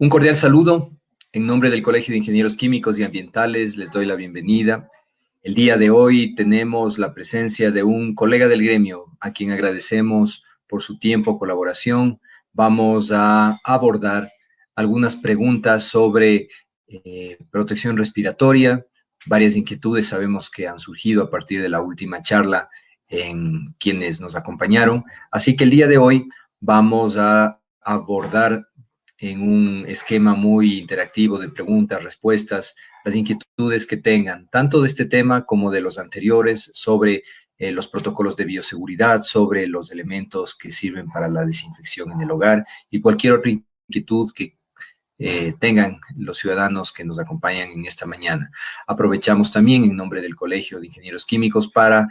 Un cordial saludo. En nombre del Colegio de Ingenieros Químicos y Ambientales les doy la bienvenida. El día de hoy tenemos la presencia de un colega del gremio a quien agradecemos por su tiempo, colaboración. Vamos a abordar algunas preguntas sobre protección respiratoria, varias inquietudes sabemos que han surgido a partir de la última charla en quienes nos acompañaron. Así que el día de hoy vamos a abordar en un esquema muy interactivo de preguntas, respuestas, las inquietudes que tengan, tanto de este tema como de los anteriores, sobre los protocolos de bioseguridad, sobre los elementos que sirven para la desinfección en el hogar y cualquier otra inquietud que tengan los ciudadanos que nos acompañan en esta mañana. Aprovechamos también en nombre del Colegio de Ingenieros Químicos para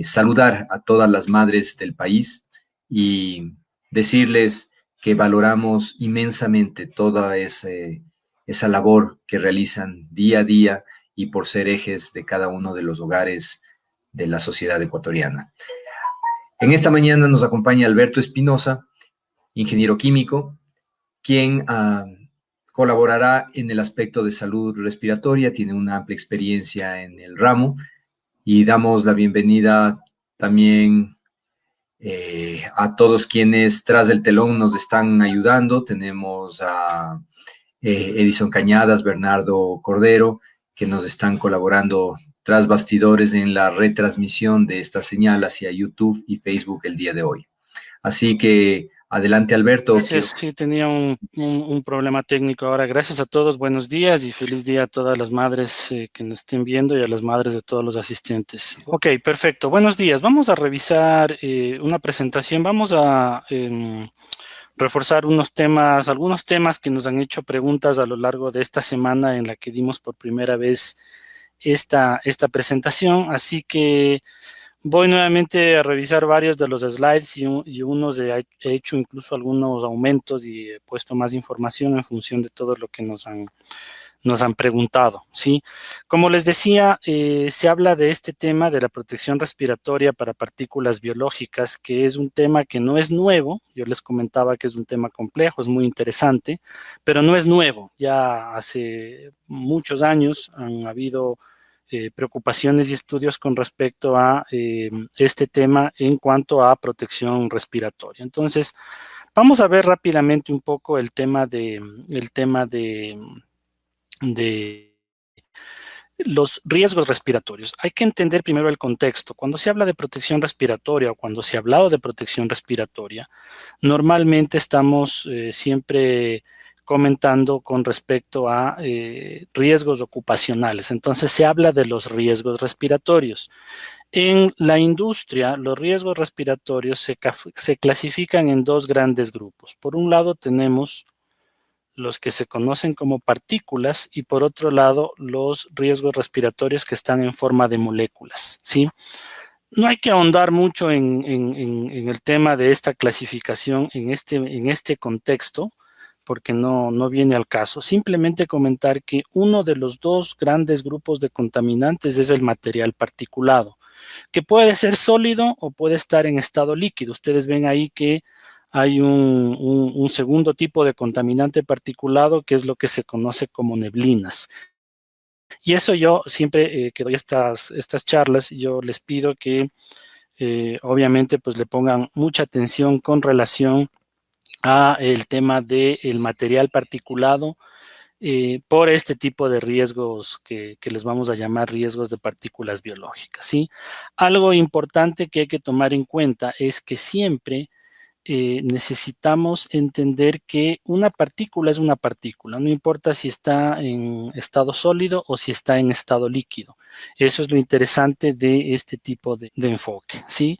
saludar a todas las madres del país y decirles que valoramos inmensamente toda esa labor que realizan día a día y por ser ejes de cada uno de los hogares de la sociedad ecuatoriana. En esta mañana nos acompaña Alberto Espinosa, ingeniero químico, quien colaborará en el aspecto de salud respiratoria, tiene una amplia experiencia en el ramo y damos la bienvenida también a todos quienes tras el telón nos están ayudando. Tenemos a Edison Cañadas, Bernardo Cordero, que nos están colaborando tras bastidores en la retransmisión de esta señal hacia YouTube y Facebook el día de hoy. Así que adelante, Alberto. Gracias, sí, tenía un problema técnico ahora. Gracias a todos, buenos días y feliz día a todas las madres que nos estén viendo y a las madres de todos los asistentes. Ok, perfecto, buenos días. Vamos a revisar una presentación. Vamos a reforzar algunos temas que nos han hecho preguntas a lo largo de esta semana en la que dimos por primera vez esta presentación. Así que voy nuevamente a revisar varios de los slides y unos he hecho incluso algunos aumentos y he puesto más información en función de todo lo que nos han preguntado, ¿sí? Como les decía, se habla de este tema de la protección respiratoria para partículas biológicas, que es un tema que no es nuevo. Yo les comentaba que es un tema complejo, es muy interesante, pero no es nuevo. Ya hace muchos años han habido preocupaciones y estudios con respecto a este tema en cuanto a protección respiratoria. Entonces, vamos a ver rápidamente un poco el tema de los riesgos respiratorios. Hay que entender primero el contexto. Cuando se habla de protección respiratoria o cuando se ha hablado de protección respiratoria, normalmente estamos siempre comentando con respecto a riesgos ocupacionales. Entonces se habla de los riesgos respiratorios. En la industria, los riesgos respiratorios se clasifican en dos grandes grupos. Por un lado tenemos los que se conocen como partículas y por otro lado los riesgos respiratorios que están en forma de moléculas, ¿sí? No hay que ahondar mucho en el tema de esta clasificación en este contexto, porque no viene al caso. Simplemente comentar que uno de los dos grandes grupos de contaminantes es el material particulado, que puede ser sólido o puede estar en estado líquido. Ustedes ven ahí que hay un segundo tipo de contaminante particulado, que es lo que se conoce como neblinas. Y eso yo siempre que doy estas charlas, yo les pido que obviamente pues le pongan mucha atención con relación a el tema del material particulado por este tipo de riesgos que les vamos a llamar riesgos de partículas biológicas, ¿sí? Algo importante que hay que tomar en cuenta es que siempre necesitamos entender que una partícula es una partícula, no importa si está en estado sólido o si está en estado líquido. Eso es lo interesante de este tipo de enfoque, ¿sí?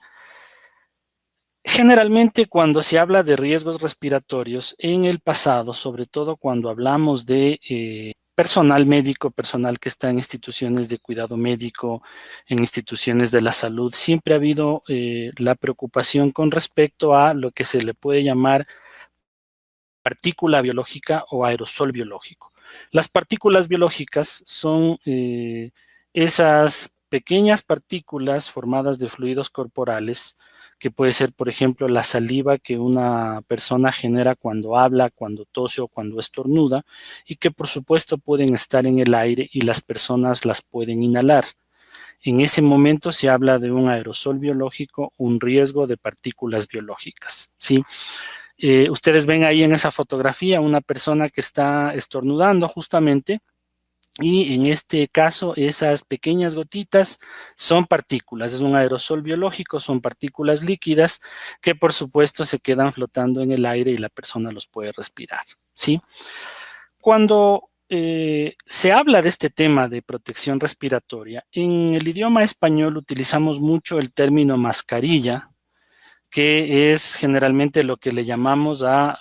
Generalmente cuando se habla de riesgos respiratorios en el pasado, sobre todo cuando hablamos de personal médico, personal que está en instituciones de cuidado médico, en instituciones de la salud, siempre ha habido la preocupación con respecto a lo que se le puede llamar partícula biológica o aerosol biológico. Las partículas biológicas son esas pequeñas partículas formadas de fluidos corporales que puede ser, por ejemplo, la saliva que una persona genera cuando habla, cuando tose o cuando estornuda, y que por supuesto pueden estar en el aire y las personas las pueden inhalar. En ese momento se habla de un aerosol biológico, un riesgo de partículas biológicas, ¿sí? Ustedes ven ahí en esa fotografía una persona que está estornudando justamente, y en este caso esas pequeñas gotitas son partículas, es un aerosol biológico, son partículas líquidas que por supuesto se quedan flotando en el aire y la persona los puede respirar, ¿sí? Cuando se habla de este tema de protección respiratoria, en el idioma español utilizamos mucho el término mascarilla, que es generalmente lo que le llamamos a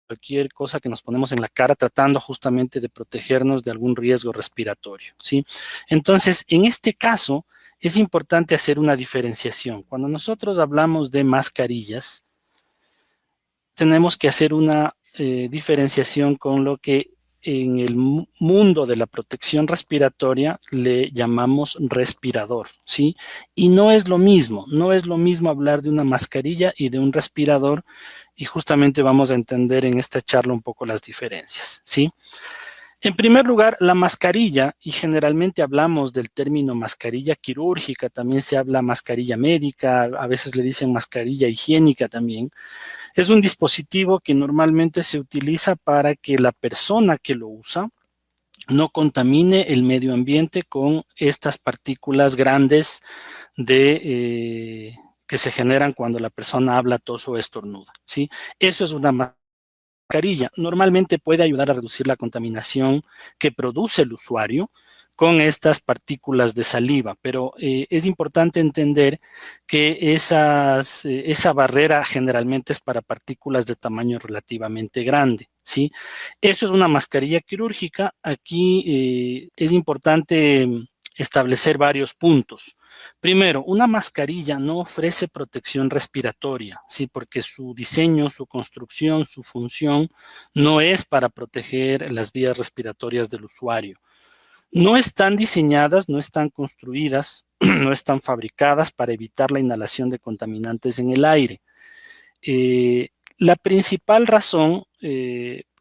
cualquier cosa que nos ponemos en la cara tratando justamente de protegernos de algún riesgo respiratorio, ¿sí? Entonces, en este caso, es importante hacer una diferenciación. Cuando nosotros hablamos de mascarillas, tenemos que hacer una diferenciación con lo que en el mundo de la protección respiratoria le llamamos respirador, ¿sí? Y no es lo mismo, no es lo mismo hablar de una mascarilla y de un respirador, y justamente vamos a entender en esta charla un poco las diferencias, ¿sí? En primer lugar, la mascarilla, y generalmente hablamos del término mascarilla quirúrgica, también se habla mascarilla médica, a veces le dicen mascarilla higiénica también. Es un dispositivo que normalmente se utiliza para que la persona que lo usa no contamine el medio ambiente con estas partículas grandes que se generan cuando la persona habla, tose o estornuda, ¿sí? Eso es una mascarilla. Normalmente puede ayudar a reducir la contaminación que produce el usuario con estas partículas de saliva, pero es importante entender que esa barrera generalmente es para partículas de tamaño relativamente grande, ¿sí? Eso es una mascarilla quirúrgica. Aquí es importante establecer varios puntos. Primero, una mascarilla no ofrece protección respiratoria, ¿sí? Porque su diseño, su construcción, su función no es para proteger las vías respiratorias del usuario. No están diseñadas, no están construidas, no están fabricadas para evitar la inhalación de contaminantes en el aire. Eh, la principal razón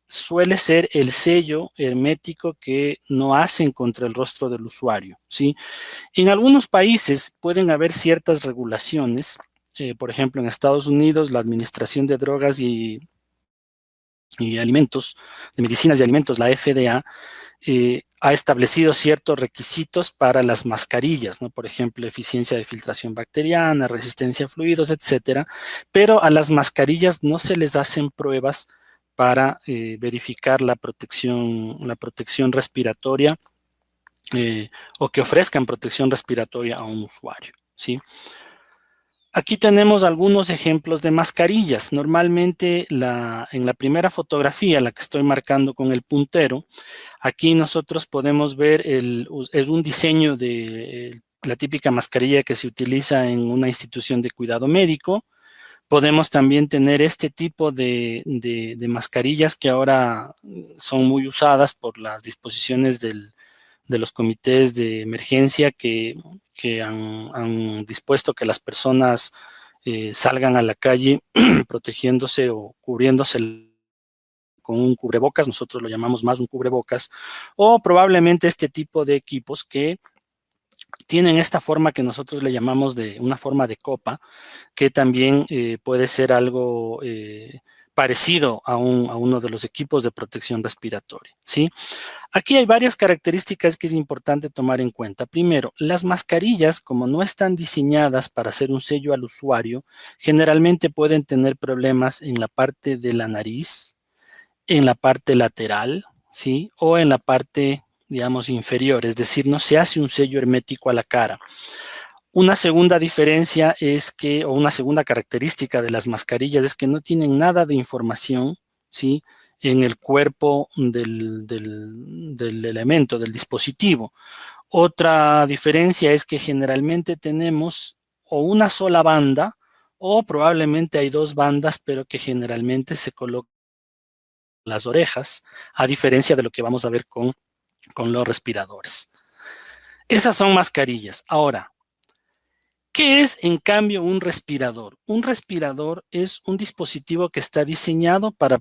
suele ser el sello hermético que no hacen contra el rostro del usuario, ¿sí? En algunos países pueden haber ciertas regulaciones, por ejemplo, en Estados Unidos, la Administración de Drogas y Alimentos, de Medicinas y Alimentos, la FDA, ha establecido ciertos requisitos para las mascarillas, ¿no? Por ejemplo, eficiencia de filtración bacteriana, resistencia a fluidos, etcétera, pero a las mascarillas no se les hacen pruebas para verificar la protección respiratoria o que ofrezcan protección respiratoria a un usuario, ¿sí? Aquí tenemos algunos ejemplos de mascarillas. Normalmente en la primera fotografía, la que estoy marcando con el puntero, aquí nosotros podemos ver, es un diseño de la típica mascarilla que se utiliza en una institución de cuidado médico. Podemos también tener este tipo de mascarillas que ahora son muy usadas por las disposiciones de los comités de emergencia que han dispuesto que las personas salgan a la calle protegiéndose o cubriéndose con un cubrebocas, nosotros lo llamamos más un cubrebocas, o probablemente este tipo de equipos que tienen esta forma que nosotros le llamamos de una forma de copa, que también puede ser algo parecido a uno de los equipos de protección respiratoria, ¿sí? Aquí hay varias características que es importante tomar en cuenta. Primero, las mascarillas, como no están diseñadas para hacer un sello al usuario, generalmente pueden tener problemas en la parte de la nariz, en la parte lateral, ¿sí? O en la parte, digamos, inferior, es decir, no se hace un sello hermético a la cara. Una segunda diferencia es que, o una segunda característica de las mascarillas es que no tienen nada de información, ¿sí? En el cuerpo del elemento, del dispositivo. Otra diferencia es que generalmente tenemos o una sola banda o probablemente hay dos bandas, pero que generalmente se colocan en las orejas, a diferencia de lo que vamos a ver con los respiradores. Esas son mascarillas. Ahora, ¿Qué es, en cambio, un respirador? Un respirador es un dispositivo que está diseñado para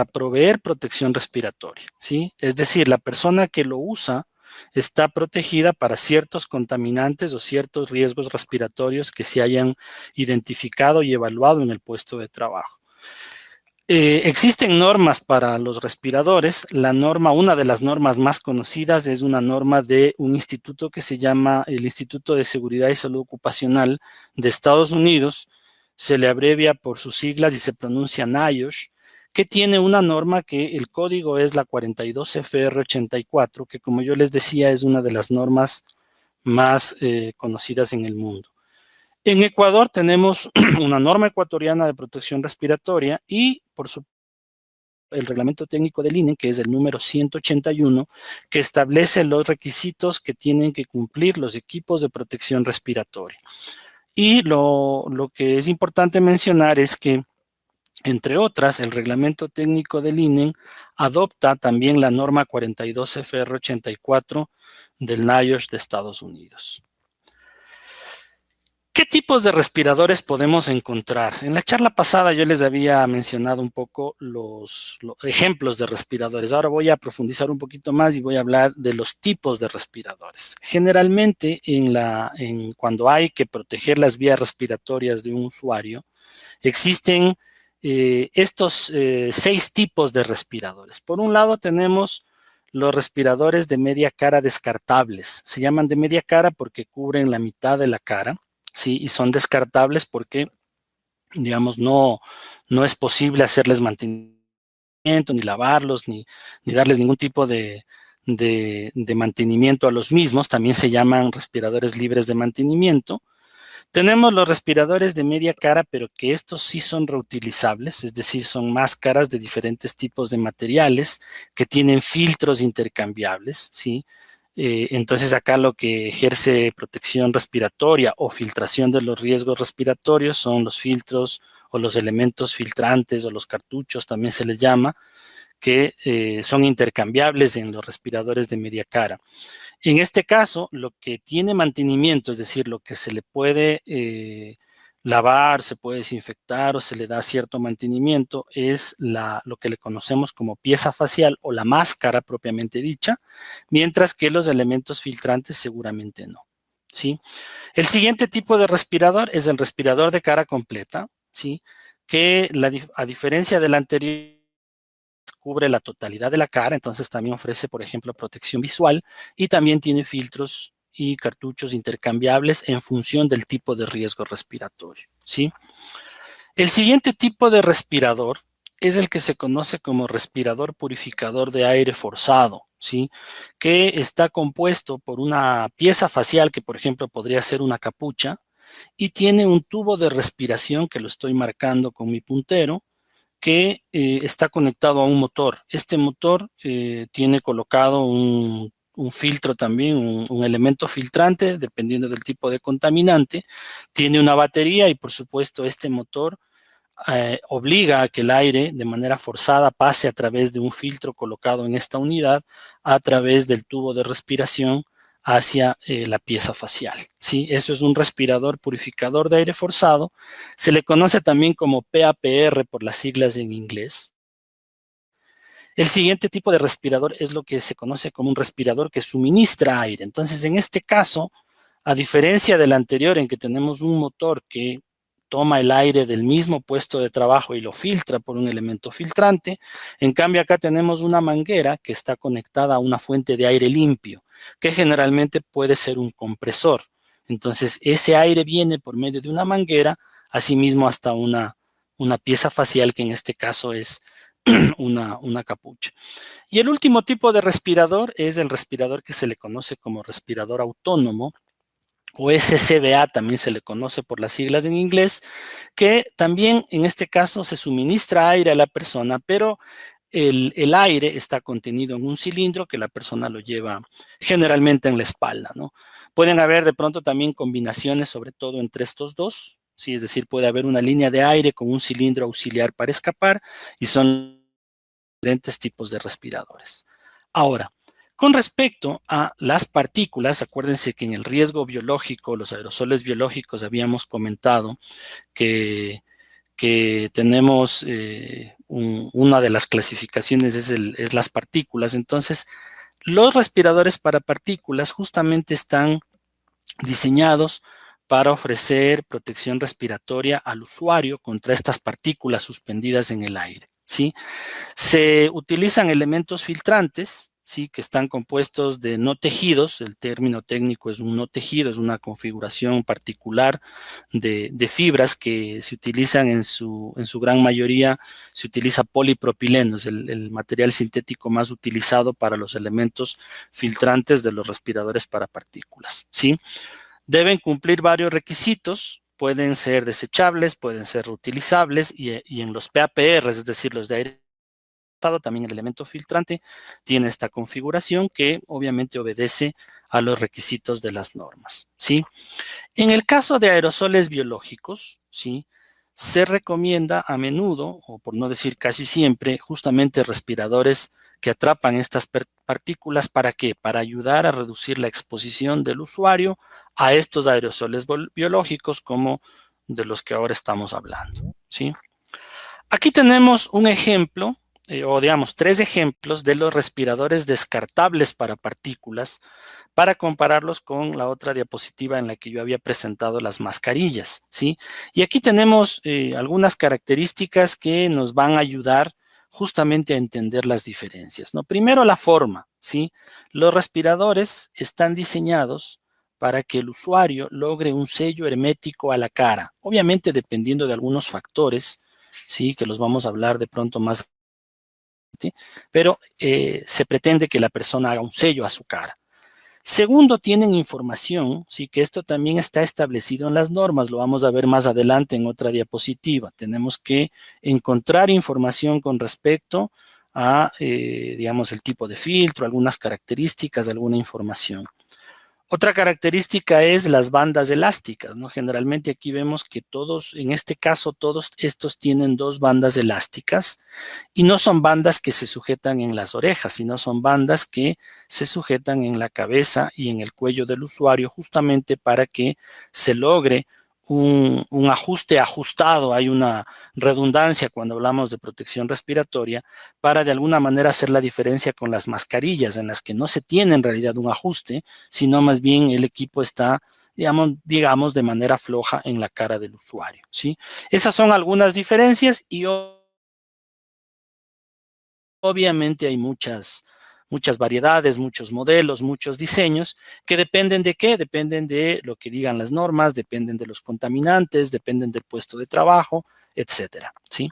proveer protección respiratoria, ¿sí? Es decir, la persona que lo usa está protegida para ciertos contaminantes o ciertos riesgos respiratorios que se hayan identificado y evaluado en el puesto de trabajo. Existen normas para los respiradores. Una de las normas más conocidas es una norma de un instituto que se llama el Instituto de Seguridad y Salud Ocupacional de Estados Unidos. Se le abrevia por sus siglas y se pronuncia NIOSH, que tiene una norma que el código es la 42FR84, que como yo les decía es una de las normas más conocidas en el mundo. En Ecuador tenemos una norma ecuatoriana de protección respiratoria y, por supuesto, el reglamento técnico del INE, que es el número 181, que establece los requisitos que tienen que cumplir los equipos de protección respiratoria. Y lo que es importante mencionar es que, entre otras, el reglamento técnico del INE adopta también la norma 42FR84 del NIOSH de Estados Unidos. ¿Qué tipos de respiradores podemos encontrar? En la charla pasada yo les había mencionado un poco los ejemplos de respiradores. Ahora voy a profundizar un poquito más y voy a hablar de los tipos de respiradores. Generalmente, cuando hay que proteger las vías respiratorias de un usuario, existen estos 6 tipos de respiradores. Por un lado tenemos los respiradores de media cara descartables. Se llaman de media cara porque cubren la mitad de la cara. Sí, y son descartables porque, digamos, no es posible hacerles mantenimiento, ni lavarlos, ni darles ningún tipo de mantenimiento a los mismos. También se llaman respiradores libres de mantenimiento. Tenemos los respiradores de media cara, pero que estos sí son reutilizables, es decir, son máscaras de diferentes tipos de materiales que tienen filtros intercambiables, ¿sí? Entonces acá lo que ejerce protección respiratoria o filtración de los riesgos respiratorios son los filtros o los elementos filtrantes o los cartuchos, también se les llama, que son intercambiables en los respiradores de media cara. En este caso, lo que tiene mantenimiento, es decir, lo que se le puede lavar, se puede desinfectar o se le da cierto mantenimiento, es lo que le conocemos como pieza facial o la máscara propiamente dicha, mientras que los elementos filtrantes seguramente no, ¿sí? El siguiente tipo de respirador es el respirador de cara completa, ¿sí? Que a diferencia del anterior, cubre la totalidad de la cara, entonces también ofrece, por ejemplo, protección visual y también tiene filtros y cartuchos intercambiables en función del tipo de riesgo respiratorio, ¿sí? El siguiente tipo de respirador es el que se conoce como respirador purificador de aire forzado, ¿sí? Que está compuesto por una pieza facial que, por ejemplo, podría ser una capucha y tiene un tubo de respiración que lo estoy marcando con mi puntero, que está conectado a un motor. Este motor tiene colocado un filtro también, un elemento filtrante, dependiendo del tipo de contaminante. Tiene una batería y, por supuesto, este motor obliga a que el aire de manera forzada pase a través de un filtro colocado en esta unidad, a través del tubo de respiración hacia la pieza facial, ¿sí? Eso es un respirador purificador de aire forzado. Se le conoce también como PAPR por las siglas en inglés. El siguiente tipo de respirador es lo que se conoce como un respirador que suministra aire. Entonces, en este caso, a diferencia del anterior en que tenemos un motor que toma el aire del mismo puesto de trabajo y lo filtra por un elemento filtrante, en cambio acá tenemos una manguera que está conectada a una fuente de aire limpio, que generalmente puede ser un compresor. Entonces ese aire viene por medio de una manguera, asimismo hasta una pieza facial, que en este caso es una capucha. Y el último tipo de respirador es el respirador que se le conoce como respirador autónomo, o SCBA también se le conoce por las siglas en inglés, que también en este caso se suministra aire a la persona, pero el aire está contenido en un cilindro que la persona lo lleva generalmente en la espalda, ¿no? Pueden haber de pronto también combinaciones, sobre todo entre estos dos, ¿sí? Es decir, puede haber una línea de aire con un cilindro auxiliar para escapar, y son diferentes tipos de respiradores. Ahora, Con respecto a las partículas, acuérdense que en el riesgo biológico, los aerosoles biológicos, habíamos comentado que, que tenemos una de las clasificaciones es las partículas. Entonces, los respiradores para partículas justamente están diseñados para ofrecer protección respiratoria al usuario contra estas partículas suspendidas en el aire, ¿sí? Se utilizan elementos filtrantes, ¿sí? Que están compuestos de no tejidos. El término técnico es un no tejido, es una configuración particular de fibras que se utilizan en su gran mayoría. Se utiliza polipropileno, es el material sintético más utilizado para los elementos filtrantes de los respiradores para partículas, ¿sí? Deben cumplir varios requisitos. Pueden ser desechables, pueden ser reutilizables, y en los PAPR, es decir, los de aire también el elemento filtrante tiene esta configuración que obviamente obedece a los requisitos de las normas, ¿sí? En el caso de aerosoles biológicos, ¿sí? Se recomienda a menudo, o por no decir casi siempre, justamente respiradores que atrapan estas partículas. ¿Para qué? Para ayudar a reducir la exposición del usuario a estos aerosoles biológicos como de los que ahora estamos hablando, ¿sí? Aquí tenemos un ejemplo, o digamos 3 ejemplos de los respiradores descartables para partículas, para compararlos con la otra diapositiva en la que yo había presentado las mascarillas, ¿sí? Y aquí tenemos algunas características que nos van a ayudar justamente a entender las diferencias, ¿no? Primero, la forma, ¿sí? Los respiradores están diseñados para que el usuario logre un sello hermético a la cara, obviamente dependiendo de algunos factores, ¿sí? Que los vamos a hablar de pronto más, pero se pretende que la persona haga un sello a su cara. Segundo, tienen información, sí, que esto también está establecido en las normas, lo vamos a ver más adelante en otra diapositiva. Tenemos que encontrar información con respecto a, digamos, el tipo de filtro, algunas características, alguna información. Otra característica es las bandas elásticas, ¿no? Generalmente aquí vemos que todos, en este caso, todos estos tienen 2 bandas elásticas, y no son bandas que se sujetan en las orejas, sino son bandas que se sujetan en la cabeza y en el cuello del usuario, justamente para que se logre un ajuste ajustado. Hay una redundancia cuando hablamos de protección respiratoria, para de alguna manera hacer la diferencia con las mascarillas, en las que no se tiene en realidad un ajuste, sino más bien el equipo está, digamos, de manera floja en la cara del usuario, ¿sí? Esas son algunas diferencias, y obviamente hay muchas variedades, muchos modelos, muchos diseños que dependen de qué, dependen de lo que digan las normas, dependen de los contaminantes, dependen del puesto de trabajo, etcétera, ¿sí?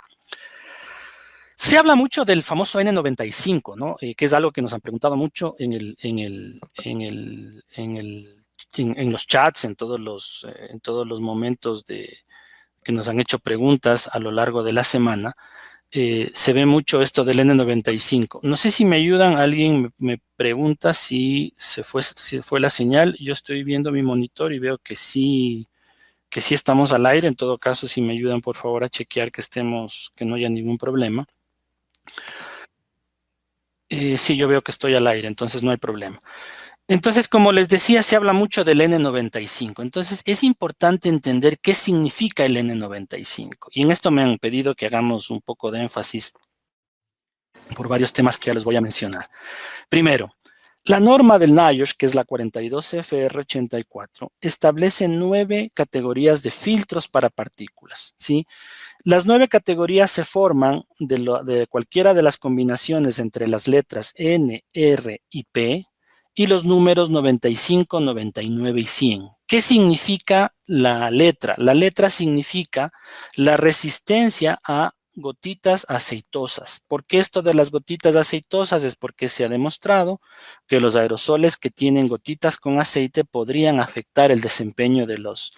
Se habla mucho del famoso N95, ¿no? Que es algo que nos han preguntado mucho en los chats, en todos los momentos que nos han hecho preguntas a lo largo de la semana. Se ve mucho esto del N95. No sé si me ayudan, alguien me pregunta si si fue la señal. Yo estoy viendo mi monitor y veo que sí estamos al aire. En todo caso, si me ayudan, por favor, a chequear que no haya ningún problema. Sí, yo veo que estoy al aire, entonces no hay problema. Entonces, como les decía, se habla mucho del N95. Entonces, es importante entender qué significa el N95. Y en esto me han pedido que hagamos un poco de énfasis por varios temas que ya les voy a mencionar. Primero, la norma del NIOSH, que es la 42CFR84, establece 9 categorías de filtros para partículas, ¿sí? Las 9 categorías se forman de cualquiera de las combinaciones entre las letras N, R y P y los números 95, 99 y 100. ¿Qué significa la letra? La letra significa la resistencia a gotitas aceitosas. ¿Por qué esto de las gotitas aceitosas? Es porque se ha demostrado que los aerosoles que tienen gotitas con aceite podrían afectar el desempeño de los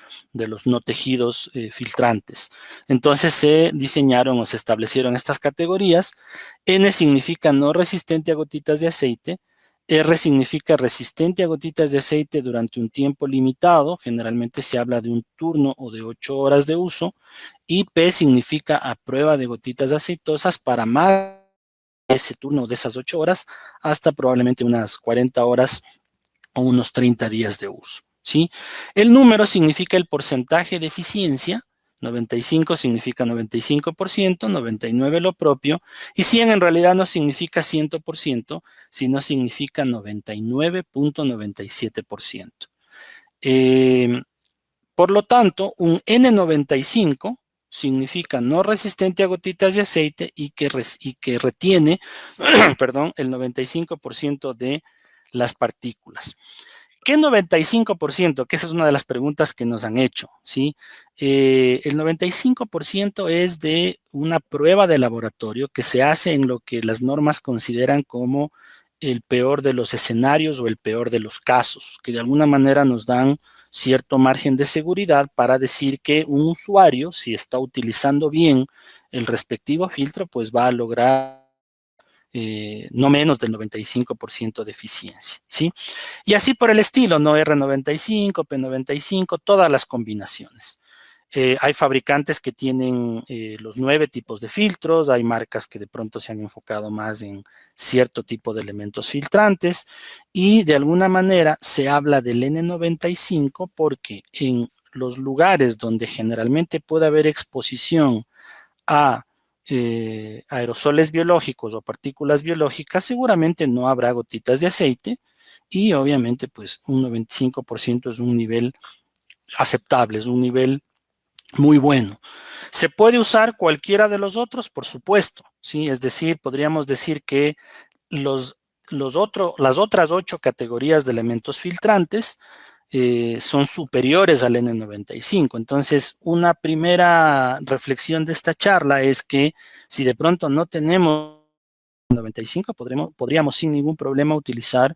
no tejidos filtrantes. Entonces se diseñaron o se establecieron estas categorías. N significa no resistente a gotitas de aceite. R significa resistente a gotitas de aceite durante un tiempo limitado. Generalmente se habla de un turno o de 8 horas de uso. Y P significa a prueba de gotitas aceitosas para más ese turno de esas 8 horas hasta probablemente unas 40 horas o unos 30 días de uso, ¿sí? El número significa el porcentaje de eficiencia, 95 significa 95%, 99 lo propio, y 100 en realidad no significa 100%, sino significa 99.97%. Por lo tanto, un N95 significa no resistente a gotitas de aceite y que retiene, perdón, el 95% de las partículas. ¿Qué 95%? Que esa es una de las preguntas que nos han hecho, ¿sí? El 95% es de una prueba de laboratorio que se hace en lo que las normas consideran como el peor de los escenarios o el peor de los casos, que de alguna manera nos dan cierto margen de seguridad para decir que un usuario, si está utilizando bien el respectivo filtro, pues va a lograr no menos del 95% de eficiencia, ¿sí? Y así por el estilo, ¿no? R95, P95, todas las combinaciones. Hay fabricantes que tienen los 9 tipos de filtros, hay marcas que de pronto se han enfocado más en cierto tipo de elementos filtrantes y de alguna manera se habla del N95 porque en los lugares donde generalmente puede haber exposición a aerosoles biológicos o partículas biológicas, seguramente no habrá gotitas de aceite y obviamente pues un 95% es un nivel aceptable, es un nivel muy bueno. ¿Se puede usar cualquiera de los otros? Por supuesto, ¿sí? Es decir, podríamos decir que las otras 8 categorías de elementos filtrantes son superiores al N95. Entonces, una primera reflexión de esta charla es que si de pronto no tenemos 95, podríamos sin ningún problema utilizar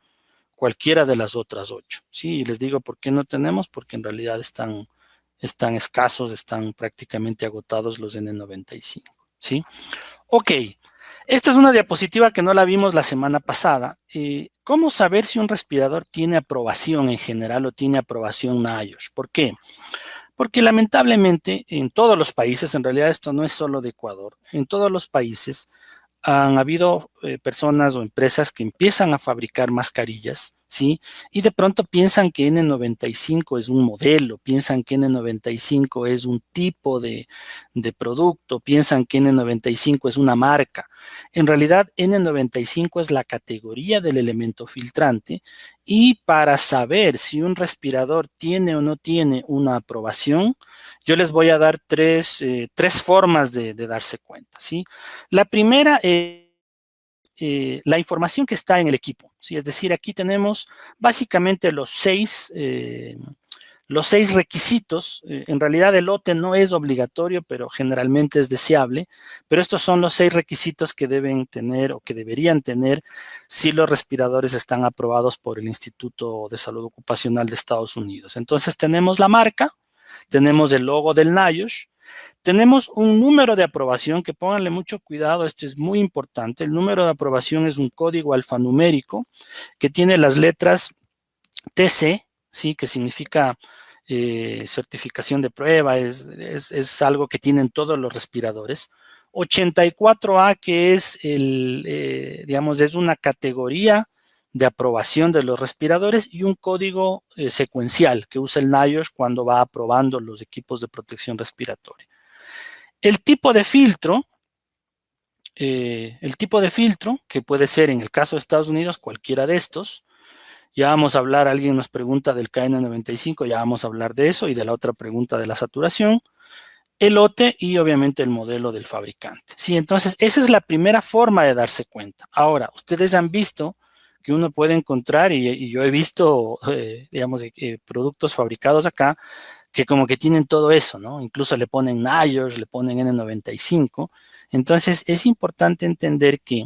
cualquiera de las otras 8. ¿Sí? Y les digo por qué no tenemos, porque en realidad están escasos, están prácticamente agotados los N95. ¿Sí? Ok, esta es una diapositiva que no la vimos la semana pasada. ¿Cómo saber si un respirador tiene aprobación en general o tiene aprobación NIOSH? ¿Por qué? Porque lamentablemente en todos los países, en realidad esto no es solo de Ecuador, en todos los países han habido personas o empresas que empiezan a fabricar mascarillas, ¿sí? Y de pronto piensan que N95 es un modelo, piensan que N95 es un tipo de producto, piensan que N95 es una marca. En realidad, N95 es la categoría del elemento filtrante y para saber si un respirador tiene o no tiene una aprobación, yo les voy a dar tres formas de darse cuenta, ¿sí? La primera es la información que está en el equipo, ¿sí? Es decir, aquí tenemos básicamente los seis requisitos. En realidad el lote no es obligatorio, pero generalmente es deseable, pero estos son los 6 requisitos que deben tener o que deberían tener si los respiradores están aprobados por el Instituto de Salud Ocupacional de Estados Unidos. Entonces tenemos la marca, tenemos el logo del NIOSH, tenemos un número de aprobación, que pónganle mucho cuidado, esto es muy importante. El número de aprobación es un código alfanumérico que tiene las letras TC, ¿sí? Que significa certificación de prueba, es algo que tienen todos los respiradores. 84A, que es digamos, es una categoría de aprobación de los respiradores y un código secuencial que usa el NIOSH cuando va aprobando los equipos de protección respiratoria. El tipo de filtro, que puede ser en el caso de Estados Unidos cualquiera de estos. Ya vamos a hablar, alguien nos pregunta del KN95, ya vamos a hablar de eso y de la otra pregunta de la saturación, el lote y obviamente el modelo del fabricante. Sí, entonces esa es la primera forma de darse cuenta. Ahora, ustedes han visto que uno puede encontrar, y yo he visto, digamos, productos fabricados acá, que como que tienen todo eso, ¿no? Incluso le ponen NIOSH, le ponen N95. Entonces es importante entender que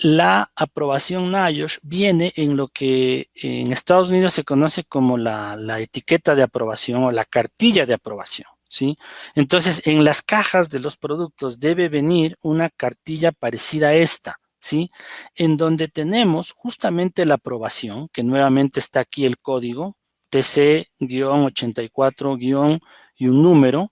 la aprobación NIOSH viene en lo que en Estados Unidos se conoce como la etiqueta de aprobación o la cartilla de aprobación, ¿sí? Entonces, en las cajas de los productos debe venir una cartilla parecida a esta, ¿sí? En donde tenemos justamente la aprobación, que nuevamente está aquí el código, TC-84- y un número,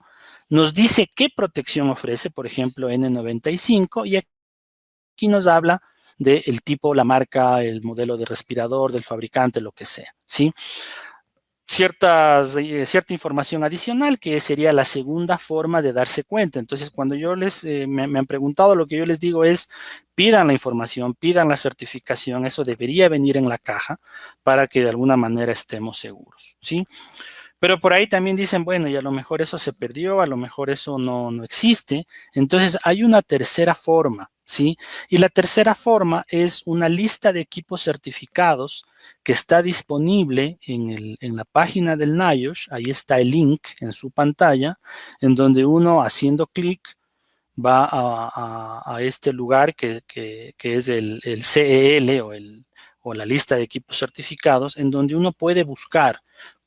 nos dice qué protección ofrece, por ejemplo, N95, y aquí Aquí nos habla del tipo, la marca, el modelo de respirador, del fabricante, lo que sea, ¿sí? Cierta información adicional que sería la segunda forma de darse cuenta. Entonces, cuando me han preguntado, lo que yo les digo es, pidan la información, pidan la certificación, eso debería venir en la caja para que de alguna manera estemos seguros, ¿sí? Pero por ahí también dicen, bueno, y a lo mejor eso se perdió, a lo mejor eso no existe. Entonces hay una tercera forma, ¿sí? Y la tercera forma es una lista de equipos certificados que está disponible en la página del NIOSH. Ahí está el link en su pantalla, en donde uno haciendo clic va a este lugar que es el CEL o la lista de equipos certificados, en donde uno puede buscar.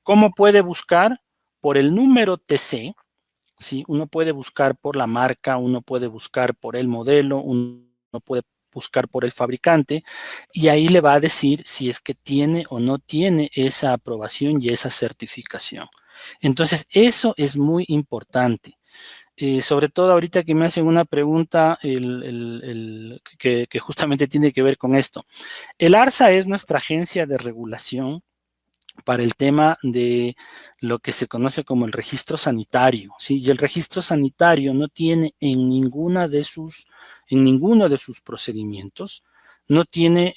¿Cómo puede buscar? Por el número TC, ¿sí? Uno puede buscar por la marca, uno puede buscar por el modelo, uno puede buscar por el fabricante, y ahí le va a decir si es que tiene o no tiene esa aprobación y esa certificación. Entonces, eso es muy importante. Sobre todo ahorita que me hacen una pregunta que justamente tiene que ver con esto. El ARSA es nuestra agencia de regulación para el tema de lo que se conoce como el registro sanitario, ¿sí? Y el registro sanitario no tiene en ninguno de sus procedimientos, no tiene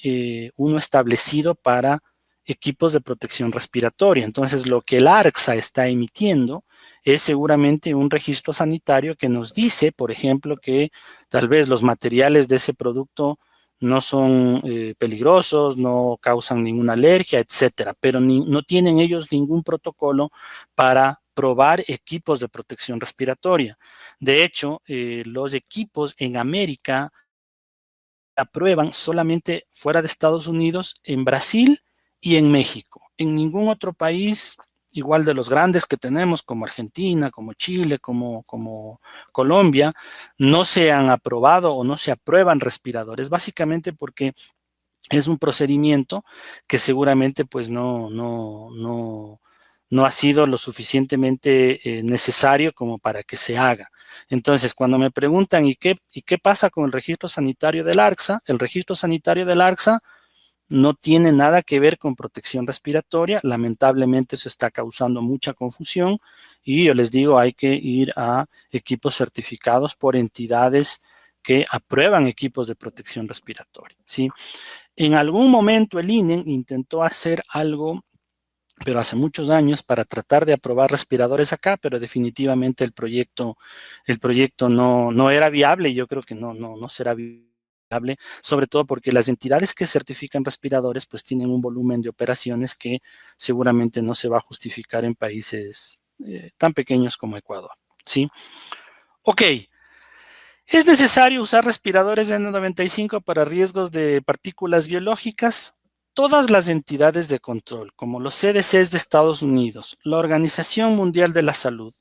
uno establecido para equipos de protección respiratoria. Entonces, lo que el ARCSA está emitiendo es seguramente un registro sanitario que nos dice, por ejemplo, que tal vez los materiales de ese producto no son peligrosos, no causan ninguna alergia, etcétera, pero no tienen ellos ningún protocolo para probar equipos de protección respiratoria. De hecho, los equipos en América aprueban solamente fuera de Estados Unidos, en Brasil y en México. En ningún otro país, igual de los grandes que tenemos, como Argentina, como Chile, como Colombia, no se han aprobado o no se aprueban respiradores, básicamente porque es un procedimiento que seguramente pues no ha sido lo suficientemente necesario como para que se haga. Entonces, cuando me preguntan ¿y qué pasa con el registro sanitario del ARCSA? El registro sanitario del ARCSA no tiene nada que ver con protección respiratoria. Lamentablemente eso está causando mucha confusión y yo les digo, hay que ir a equipos certificados por entidades que aprueban equipos de protección respiratoria, ¿sí? En algún momento el INE intentó hacer algo, pero hace muchos años, para tratar de aprobar respiradores acá, pero definitivamente el proyecto no era viable y yo creo que no será viable, sobre todo porque las entidades que certifican respiradores pues tienen un volumen de operaciones que seguramente no se va a justificar en países tan pequeños como Ecuador, ¿sí? Ok. ¿Es necesario usar respiradores N95 para riesgos de partículas biológicas? Todas las entidades de control, como los CDCs de Estados Unidos, la Organización Mundial de la Salud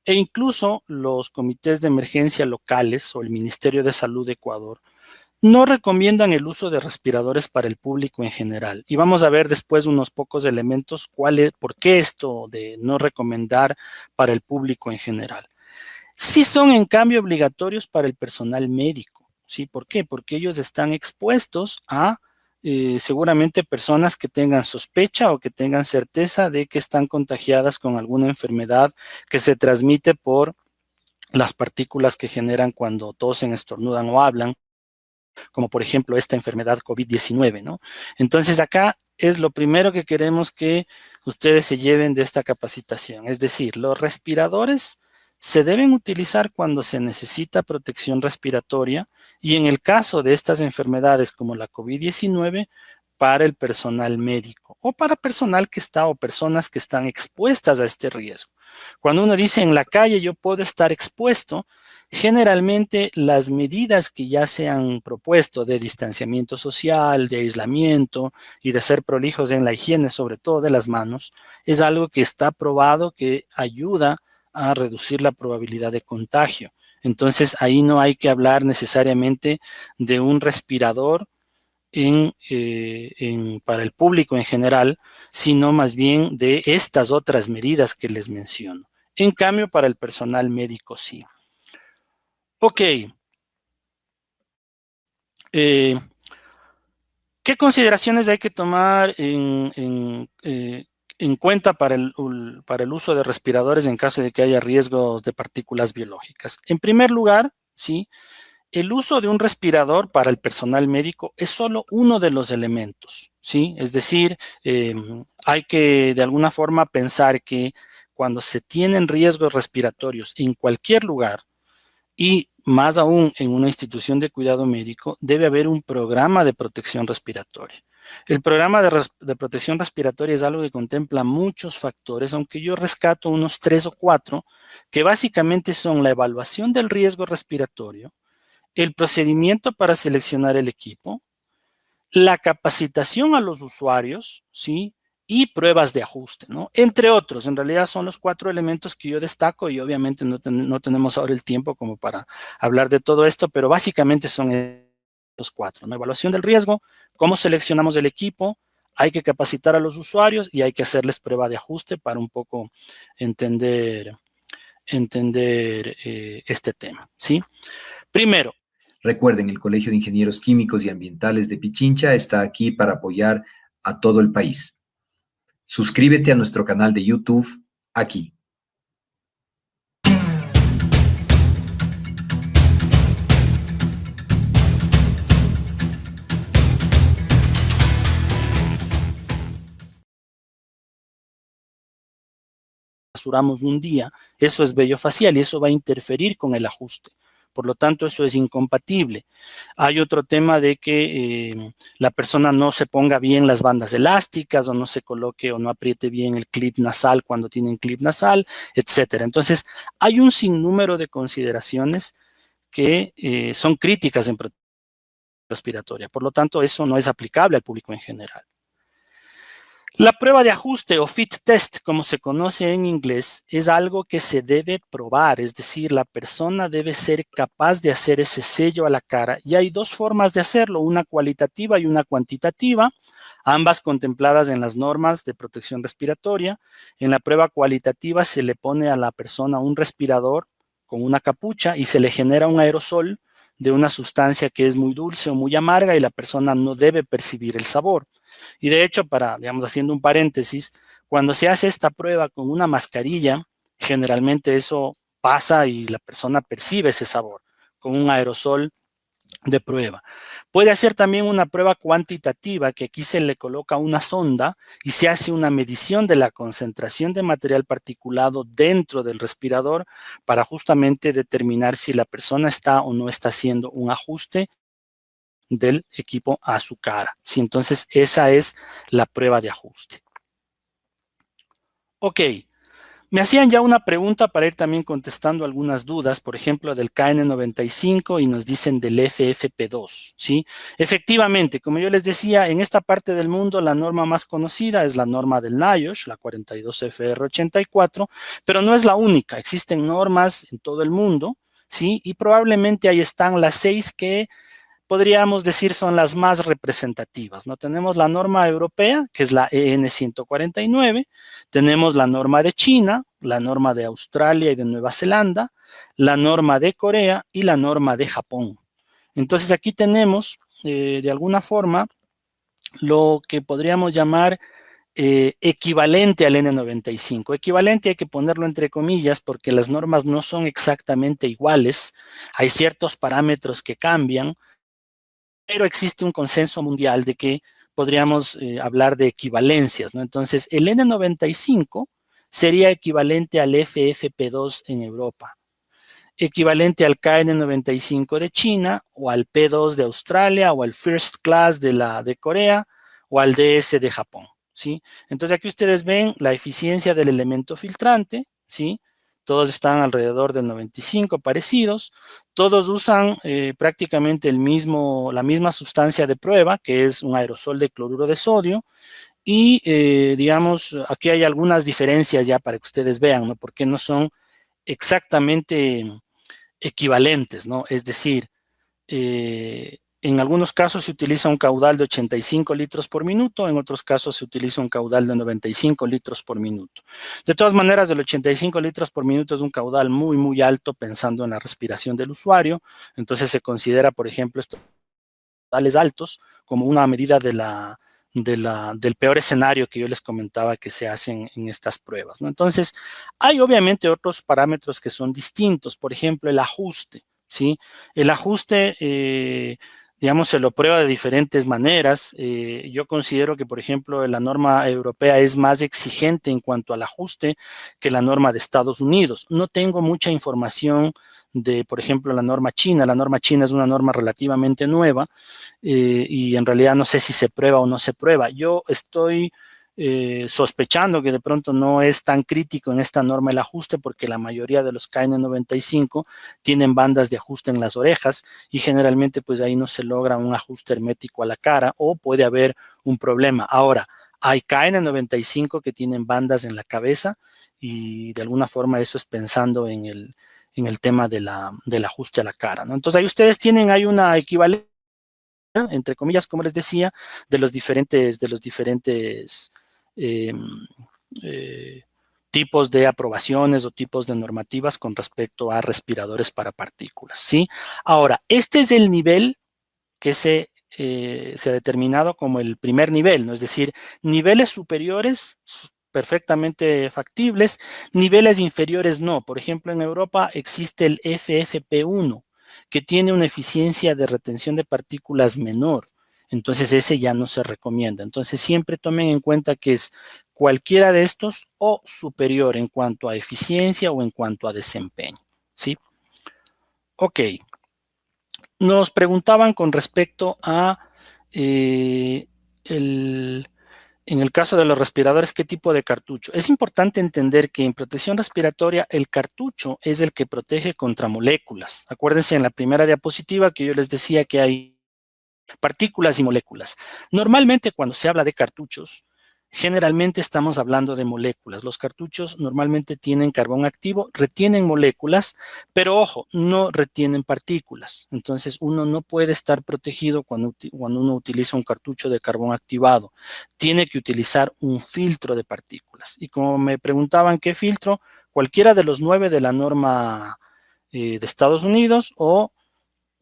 e incluso los comités de emergencia locales o el Ministerio de Salud de Ecuador, no recomiendan el uso de respiradores para el público en general. Y vamos a ver después unos pocos elementos por qué esto de no recomendar para el público en general. Sí son, en cambio, obligatorios para el personal médico, ¿sí? ¿Por qué? Porque ellos están expuestos a seguramente personas que tengan sospecha o que tengan certeza de que están contagiadas con alguna enfermedad que se transmite por las partículas que generan cuando tosen, estornudan o hablan, como por ejemplo esta enfermedad COVID-19, ¿no? Entonces acá es lo primero que queremos que ustedes se lleven de esta capacitación, es decir, los respiradores se deben utilizar cuando se necesita protección respiratoria y en el caso de estas enfermedades como la COVID-19, para el personal médico o para personal que está o personas que están expuestas a este riesgo. Cuando uno dice en la calle yo puedo estar expuesto, generalmente las medidas que ya se han propuesto de distanciamiento social, de aislamiento y de ser prolijos en la higiene, sobre todo de las manos, es algo que está probado que ayuda a reducir la probabilidad de contagio. Entonces ahí no hay que hablar necesariamente de un respirador para el público en general, sino más bien de estas otras medidas que les menciono. En cambio, para el personal médico sí. Ok, Eh, ¿Qué consideraciones hay que tomar en cuenta para para el uso de respiradores en caso de que haya riesgos de partículas biológicas? En primer lugar, ¿sí? El uso de un respirador para el personal médico es solo uno de los elementos, ¿sí? Es decir, hay que de alguna forma pensar que cuando se tienen riesgos respiratorios en cualquier lugar, y más aún en una institución de cuidado médico, debe haber un programa de protección respiratoria. El programa de protección respiratoria es algo que contempla muchos factores, aunque yo rescato unos 3 o 4, que básicamente son la evaluación del riesgo respiratorio, el procedimiento para seleccionar el equipo, la capacitación a los usuarios, ¿sí? Y pruebas de ajuste, ¿no? Entre otros, en realidad son los 4 elementos que yo destaco y obviamente no tenemos ahora el tiempo como para hablar de todo esto, pero básicamente son estos 4, ¿no? Evaluación del riesgo, cómo seleccionamos el equipo, hay que capacitar a los usuarios y hay que hacerles prueba de ajuste para un poco entender, este tema, ¿sí? Primero, Recuerden, el Colegio de Ingenieros Químicos y Ambientales de Pichincha está aquí para apoyar a todo el país. Suscríbete a nuestro canal de YouTube aquí. rasuramos un día, eso es vello facial y eso va a interferir con el ajuste. Por lo tanto, eso es incompatible. Hay otro tema de que la persona no se ponga bien las bandas elásticas o no se coloque o no apriete bien el clip nasal cuando tienen clip nasal, etcétera. Entonces, hay un sinnúmero de consideraciones que son críticas en protección respiratoria. Por lo tanto, eso no es aplicable al público en general. La prueba de ajuste o fit test, como se conoce en inglés, es algo que se debe probar, es decir, la persona debe ser capaz de hacer ese sello a la cara y hay 2 formas de hacerlo, una cualitativa y una cuantitativa, ambas contempladas en las normas de protección respiratoria. En la prueba cualitativa se le pone a la persona un respirador con una capucha y se le genera un aerosol de una sustancia que es muy dulce o muy amarga y la persona no debe percibir el sabor. Y de hecho, digamos, haciendo un paréntesis, cuando se hace esta prueba con una mascarilla, generalmente eso pasa y la persona percibe ese sabor con un aerosol de prueba. Puede hacer también una prueba cuantitativa, que aquí se le coloca una sonda y se hace una medición de la concentración de material particulado dentro del respirador para justamente determinar si la persona está o no está haciendo un ajuste del equipo a su cara. ¿Sí? Entonces, esa es la prueba de ajuste. Ok, me hacían ya una pregunta para ir también contestando algunas dudas, por ejemplo, del KN95 y nos dicen del FFP2, ¿sí? Efectivamente, como yo les decía, en esta parte del mundo la norma más conocida es la norma del NIOSH, la 42FR84, pero no es la única, existen normas en todo el mundo, ¿sí? Y probablemente ahí están las 6 que podríamos decir son las más representativas, ¿no? Tenemos la norma europea, que es la EN 149, tenemos la norma de China, la norma de Australia y de Nueva Zelanda, la norma de Corea y la norma de Japón. Entonces aquí tenemos, de alguna forma, lo que podríamos llamar equivalente al N95. Equivalente hay que ponerlo entre comillas porque las normas no son exactamente iguales, hay ciertos parámetros que cambian, pero existe un consenso mundial de que podríamos hablar de equivalencias, ¿no? Entonces, el N95 sería equivalente al FFP2 en Europa, equivalente al KN95 de China, o al P2 de Australia, o al First Class de Corea, o al DS de Japón, ¿sí? Entonces, aquí ustedes ven la eficiencia del elemento filtrante, ¿sí? Todos están alrededor del 95 parecidos, todos usan prácticamente la misma sustancia de prueba, que es un aerosol de cloruro de sodio, y digamos, aquí hay algunas diferencias ya para que ustedes vean, ¿no? Porque no son exactamente equivalentes, ¿no? Es decir, en algunos casos se utiliza un caudal de 85 litros por minuto, en otros casos se utiliza un caudal de 95 litros por minuto. De todas maneras, el 85 litros por minuto es un caudal muy, muy alto pensando en la respiración del usuario, entonces se considera, por ejemplo, esto altos como una medida del peor escenario que yo les comentaba que se hacen en estas pruebas, ¿no? Entonces, hay obviamente otros parámetros que son distintos, por ejemplo, el ajuste, ¿sí? El ajuste, digamos, se lo prueba de diferentes maneras. Yo considero que, por ejemplo, la norma europea es más exigente en cuanto al ajuste que la norma de Estados Unidos. No tengo mucha información de, por ejemplo, la norma china. La norma china es una norma relativamente nueva y en realidad no sé si se prueba o no se prueba. Yo estoy sospechando que de pronto no es tan crítico en esta norma el ajuste porque la mayoría de los KN95 tienen bandas de ajuste en las orejas y generalmente pues ahí no se logra un ajuste hermético a la cara o puede haber un problema. Ahora, hay KN95 que tienen bandas en la cabeza y de alguna forma eso es pensando en el tema del ajuste a la cara, ¿no? Entonces ahí ustedes tienen, hay una equivalencia, entre comillas, como les decía, de los diferentes eh, eh, tipos de aprobaciones o tipos de normativas con respecto a respiradores para partículas, ¿sí? Ahora, este es el nivel que se ha determinado como el primer nivel, ¿no? Es decir, niveles superiores perfectamente factibles, niveles inferiores no. Por ejemplo, en Europa existe el FFP1, que tiene una eficiencia de retención de partículas menor. Entonces, ese ya no se recomienda. Entonces, siempre tomen en cuenta que es cualquiera de estos o superior en cuanto a eficiencia o en cuanto a desempeño, ¿sí? Ok. Nos preguntaban con respecto a eh, el, en el caso de los respiradores, ¿qué tipo de cartucho? Es importante entender que en protección respiratoria el cartucho es el que protege contra moléculas. Acuérdense en la primera diapositiva que yo les decía que hay partículas y moléculas. Normalmente cuando se habla de cartuchos, generalmente estamos hablando de moléculas. Los cartuchos normalmente tienen carbón activo, retienen moléculas, pero ojo, no retienen partículas. Entonces uno no puede estar protegido cuando uno utiliza un cartucho de carbón activado. Tiene que utilizar un filtro de partículas. Y como me preguntaban qué filtro, cualquiera de los 9 de la norma de Estados Unidos o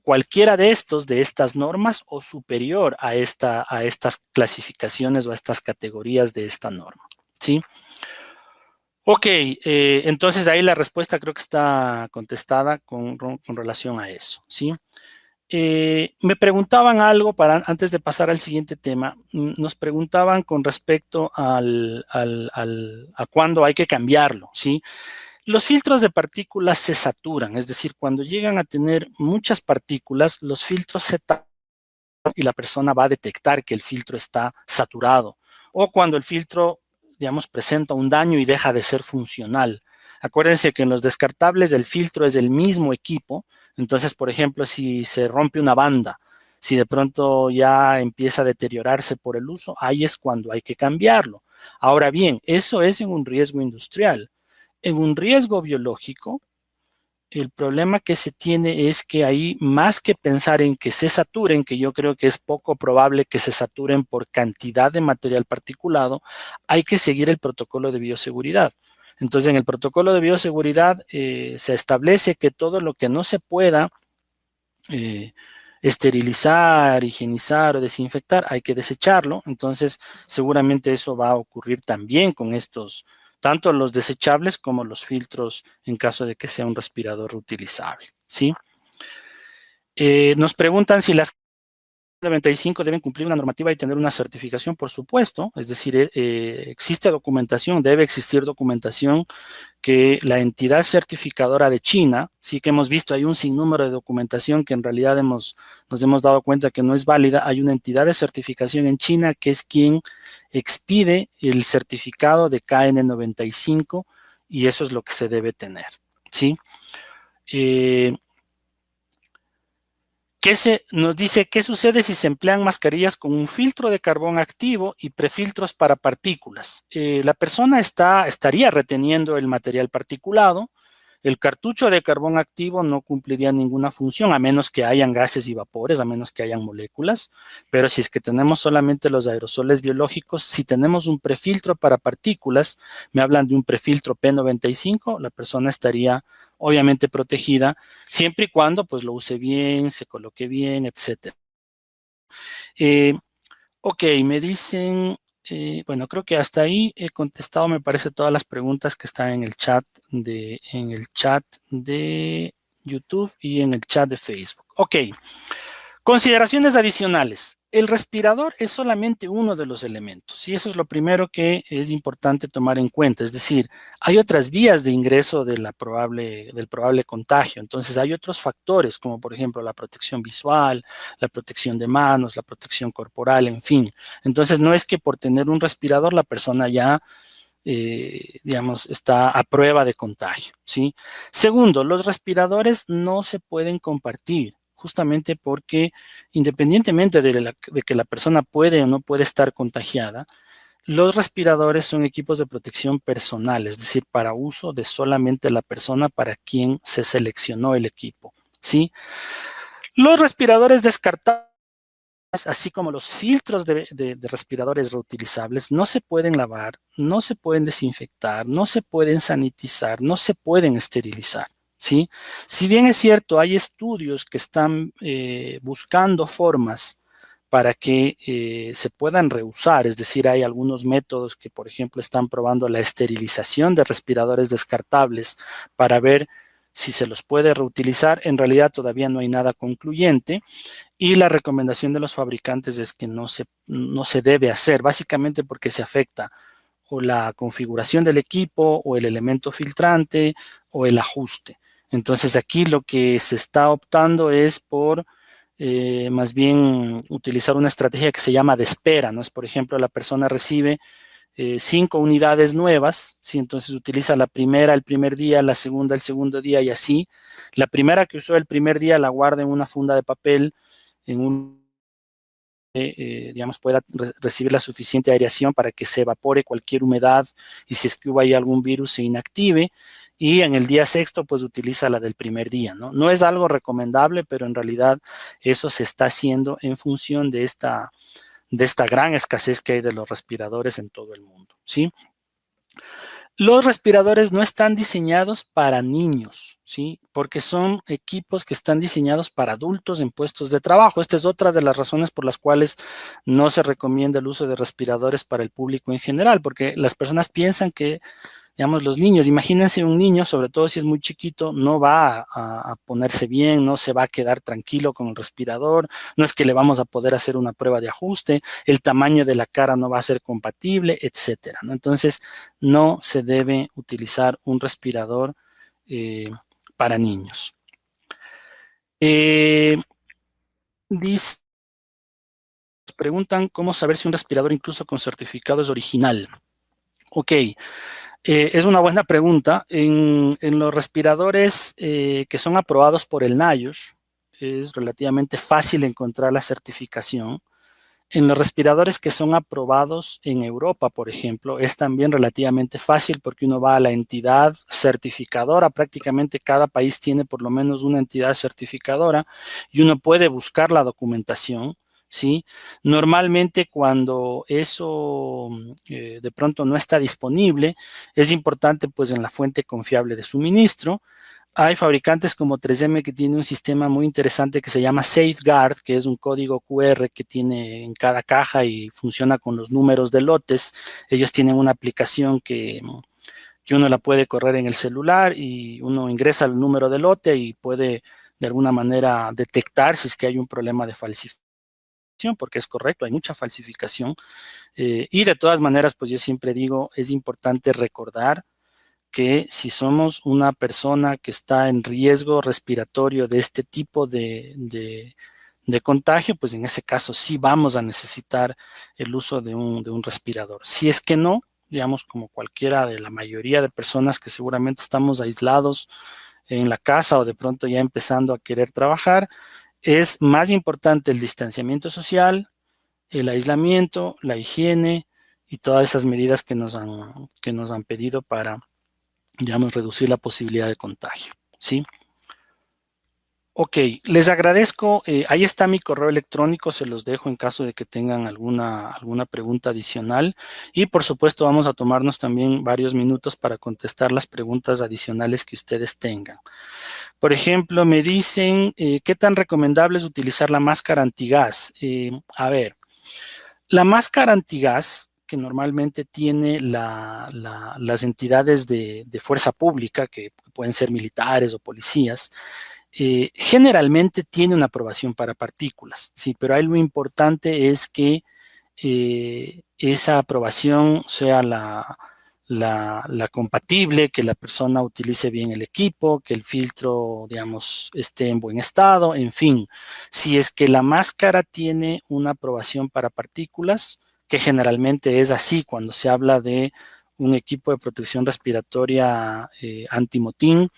cualquiera de estas normas o superior a estas clasificaciones o a estas categorías de esta norma, ¿sí? Ok, entonces ahí la respuesta creo que está contestada con relación a eso, ¿sí? Me preguntaban algo antes de pasar al siguiente tema, nos preguntaban con respecto a cuándo hay que cambiarlo, ¿sí? Los filtros de partículas se saturan, es decir, cuando llegan a tener muchas partículas, los filtros se tapan y la persona va a detectar que el filtro está saturado. O cuando el filtro, digamos, presenta un daño y deja de ser funcional. Acuérdense que en los descartables el filtro es el mismo equipo. Entonces, por ejemplo, si se rompe una banda, si de pronto ya empieza a deteriorarse por el uso, ahí es cuando hay que cambiarlo. Ahora bien, eso es en un riesgo industrial. En un riesgo biológico, el problema que se tiene es que ahí, más que pensar en que se saturen, que yo creo que es poco probable que se saturen por cantidad de material particulado, hay que seguir el protocolo de bioseguridad. Entonces, en el protocolo de bioseguridad se establece que todo lo que no se pueda eh, esterilizar, higienizar o desinfectar, hay que desecharlo. Entonces, seguramente eso va a ocurrir también con estos, tanto los desechables como los filtros en caso de que sea un respirador reutilizable, ¿sí? Nos preguntan si las 95 deben cumplir una normativa y tener una certificación, por supuesto, es decir, existe documentación, debe existir documentación que la entidad certificadora de China, sí que hemos visto, hay un sinnúmero de documentación que en realidad nos hemos dado cuenta que no es válida, hay una entidad de certificación en China que es quien expide el certificado de KN95 y eso es lo que se debe tener, ¿sí? Nos dice qué sucede si se emplean mascarillas con un filtro de carbón activo y prefiltros para partículas. La persona estaría reteniendo el material particulado. El cartucho de carbón activo no cumpliría ninguna función a menos que hayan gases y vapores, a menos que hayan moléculas. Pero si es que tenemos solamente los aerosoles biológicos, si tenemos un prefiltro para partículas, me hablan de un prefiltro P95, la persona estaría obviamente protegida, siempre y cuando pues lo use bien, se coloque bien, etcétera. Ok, me dicen, bueno, creo que hasta ahí he contestado, me parece, todas las preguntas que están en el chat de YouTube y en el chat de Facebook. Ok. Consideraciones adicionales. El respirador es solamente uno de los elementos y eso es lo primero que es importante tomar en cuenta. Es decir, hay otras vías de ingreso del probable contagio. Entonces, hay otros factores como por ejemplo la protección visual, la protección de manos, la protección corporal, en fin. Entonces, no es que por tener un respirador la persona ya digamos, está a prueba de contagio, ¿sí? Segundo, los respiradores no se pueden compartir, justamente porque independientemente de que la persona puede o no puede estar contagiada, los respiradores son equipos de protección personal, es decir, para uso de solamente la persona para quien se seleccionó el equipo, ¿sí? Los respiradores descartables, así como los filtros de respiradores reutilizables, no se pueden lavar, no se pueden desinfectar, no se pueden sanitizar, no se pueden esterilizar, ¿sí? Si bien es cierto, hay estudios que están buscando formas para que se puedan reusar, es decir, hay algunos métodos que, por ejemplo, están probando la esterilización de respiradores descartables para ver si se los puede reutilizar. En realidad todavía no hay nada concluyente. Y la recomendación de los fabricantes es que no se debe hacer, básicamente porque se afecta o la configuración del equipo, o el elemento filtrante, o el ajuste. Entonces aquí lo que se está optando es por más bien utilizar una estrategia que se llama de espera, ¿no? Es, por ejemplo, la persona recibe 5 unidades nuevas, ¿sí? Entonces utiliza la primera el primer día, la segunda el segundo día y así. La primera que usó el primer día la guarda en una funda de papel, en un, digamos, pueda recibir la suficiente aireación para que se evapore cualquier humedad y si es que hubo ahí algún virus se inactive. Y en el día sexto, pues utiliza la del primer día, ¿no? No es algo recomendable, pero en realidad eso se está haciendo en función de esta gran escasez que hay de los respiradores en todo el mundo, ¿sí? Los respiradores no están diseñados para niños, ¿sí? Porque son equipos que están diseñados para adultos en puestos de trabajo. Esta es otra de las razones por las cuales no se recomienda el uso de respiradores para el público en general, porque las personas piensan que, digamos, los niños, imagínense un niño, sobre todo si es muy chiquito, no va a ponerse bien, no se va a quedar tranquilo con el respirador, no es que le vamos a poder hacer una prueba de ajuste, el tamaño de la cara no va a ser compatible, etcétera, ¿no? Entonces, no se debe utilizar un respirador eh, para niños. Dice, preguntan cómo saber si un respirador incluso con certificado es original. Ok, es una buena pregunta. En los respiradores que son aprobados por el NIOSH, es relativamente fácil encontrar la certificación. En los respiradores que son aprobados en Europa, por ejemplo, es también relativamente fácil porque uno va a la entidad certificadora. Prácticamente cada país tiene por lo menos una entidad certificadora y uno puede buscar la documentación, ¿sí? Normalmente cuando eso de pronto no está disponible, es importante pues en la fuente confiable de suministro. Hay fabricantes como 3M que tiene un sistema muy interesante que se llama Safeguard, que es un código QR que tiene en cada caja y funciona con los números de lotes. Ellos tienen una aplicación que uno la puede correr en el celular y uno ingresa el número de lote y puede de alguna manera detectar si es que hay un problema de falsificación, porque es correcto, hay mucha falsificación. Y de todas maneras, pues yo siempre digo, es importante recordar que si somos una persona que está en riesgo respiratorio de este tipo de contagio, pues en ese caso sí vamos a necesitar el uso de un respirador. Si es que no, digamos, como cualquiera de la mayoría de personas que seguramente estamos aislados en la casa o de pronto ya empezando a querer trabajar, es más importante el distanciamiento social, el aislamiento, la higiene y todas esas medidas que nos han pedido para, digamos, reducir la posibilidad de contagio, ¿sí? Ok, les agradezco. Ahí está mi correo electrónico, se los dejo en caso de que tengan alguna pregunta adicional. Y por supuesto vamos a tomarnos también varios minutos para contestar las preguntas adicionales que ustedes tengan. Por ejemplo, me dicen, ¿qué tan recomendable es utilizar la máscara antigás? A ver, la máscara antigás que normalmente tiene las entidades de fuerza pública, que pueden ser militares o policías, generalmente tiene una aprobación para partículas, sí, pero ahí lo importante es que esa aprobación sea la compatible, que la persona utilice bien el equipo, que el filtro, digamos, esté en buen estado, en fin. Si es que la máscara tiene una aprobación para partículas, que generalmente es así cuando se habla de un equipo de protección respiratoria antimotín,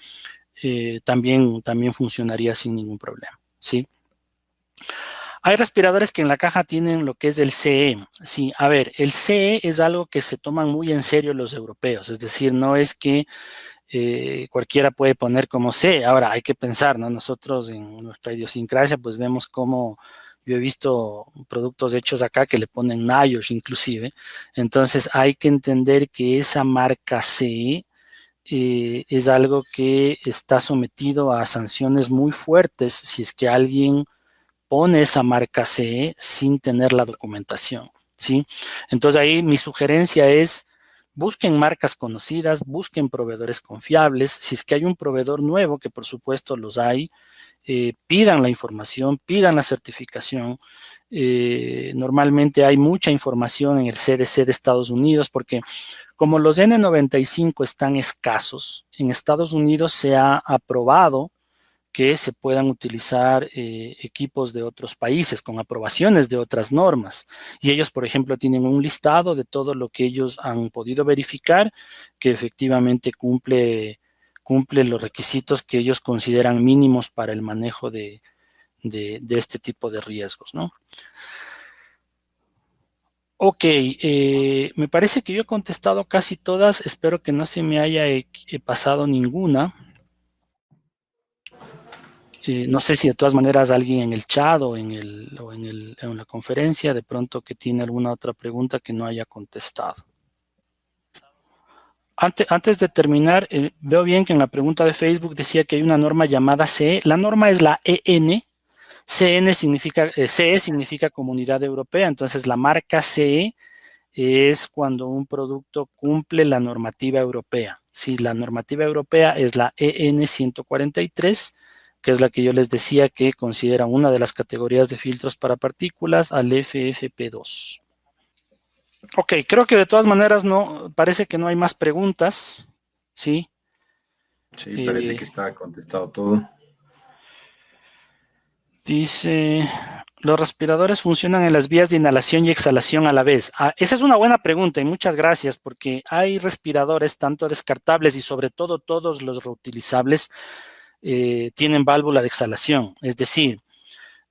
también funcionaría sin ningún problema, ¿sí? Hay respiradores que en la caja tienen lo que es el CE. Sí, a ver, el CE es algo que se toman muy en serio los europeos, es decir, no es que cualquiera puede poner como CE. Ahora, hay que pensar, ¿no? Nosotros en nuestra idiosincrasia, pues vemos cómo yo he visto productos hechos acá que le ponen NIOSH inclusive. Entonces, hay que entender que esa marca CE es algo que está sometido a sanciones muy fuertes si es que alguien pone esa marca CE sin tener la documentación, ¿sí? Entonces ahí mi sugerencia es busquen marcas conocidas, busquen proveedores confiables. Si es que hay un proveedor nuevo, que por supuesto los hay, pidan la información, pidan la certificación. Normalmente hay mucha información en el CDC de Estados Unidos porque como los N95 están escasos, en Estados Unidos se ha aprobado que se puedan utilizar equipos de otros países con aprobaciones de otras normas. Y ellos, por ejemplo, tienen un listado de todo lo que ellos han podido verificar que efectivamente cumple los requisitos que ellos consideran mínimos para el manejo de este tipo de riesgos, ¿no? Ok, me parece que yo he contestado casi todas. Espero que no se me haya pasado ninguna. No sé si de todas maneras alguien en el chat o en la conferencia de pronto que tiene alguna otra pregunta que no haya contestado. Antes de terminar, veo bien que en la pregunta de Facebook decía que hay una norma llamada CE. La norma es la EN. CE significa Comunidad Europea, entonces la marca CE es cuando un producto cumple la normativa europea. Sí, la normativa europea es la EN 143, que es la que yo les decía que considera una de las categorías de filtros para partículas al FFP2. Ok, creo que de todas maneras no, parece que no hay más preguntas, ¿sí? Sí, parece que está contestado todo. Dice, ¿los respiradores funcionan en las vías de inhalación y exhalación a la vez? Esa es una buena pregunta y muchas gracias porque hay respiradores tanto descartables y sobre todo todos los reutilizables tienen válvula de exhalación. Es decir,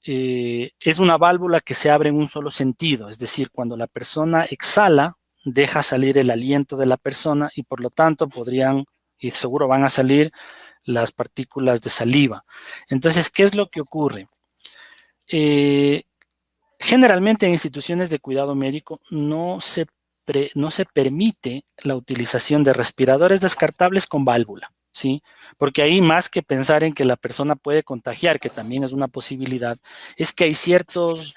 es una válvula que se abre en un solo sentido. Es decir, cuando la persona exhala, deja salir el aliento de la persona y por lo tanto podrían, y seguro van a salir las partículas de saliva. Entonces, ¿qué es lo que ocurre? Generalmente en instituciones de cuidado médico no se permite la utilización de respiradores descartables con válvula, ¿sí? Porque ahí más que pensar en que la persona puede contagiar, que también es una posibilidad, es que hay ciertos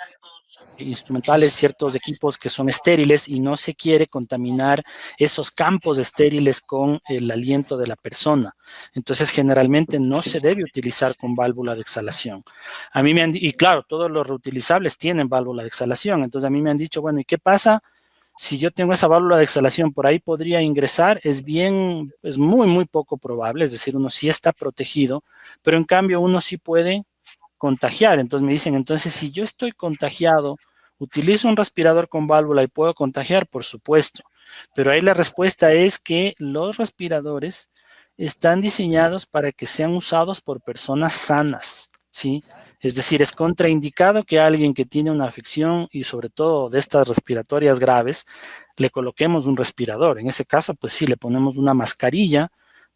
instrumentales, ciertos equipos que son estériles y no se quiere contaminar esos campos estériles con el aliento de la persona. Entonces, generalmente no se debe utilizar con válvula de exhalación. A mí me han y claro, todos los reutilizables tienen válvula de exhalación. Entonces, a mí me han dicho, bueno, ¿y qué pasa si yo tengo esa válvula de exhalación? Por ahí podría ingresar. Es muy, muy poco probable. Es decir, uno sí está protegido, pero en cambio uno sí puede contagiar. Entonces me dicen, entonces si yo estoy contagiado, utilizo un respirador con válvula y puedo contagiar, por supuesto. Pero ahí la respuesta es que los respiradores están diseñados para que sean usados por personas sanas, ¿sí? Es decir, es contraindicado que alguien que tiene una afección y sobre todo de estas respiratorias graves, le coloquemos un respirador. En ese caso, pues sí, le ponemos una mascarilla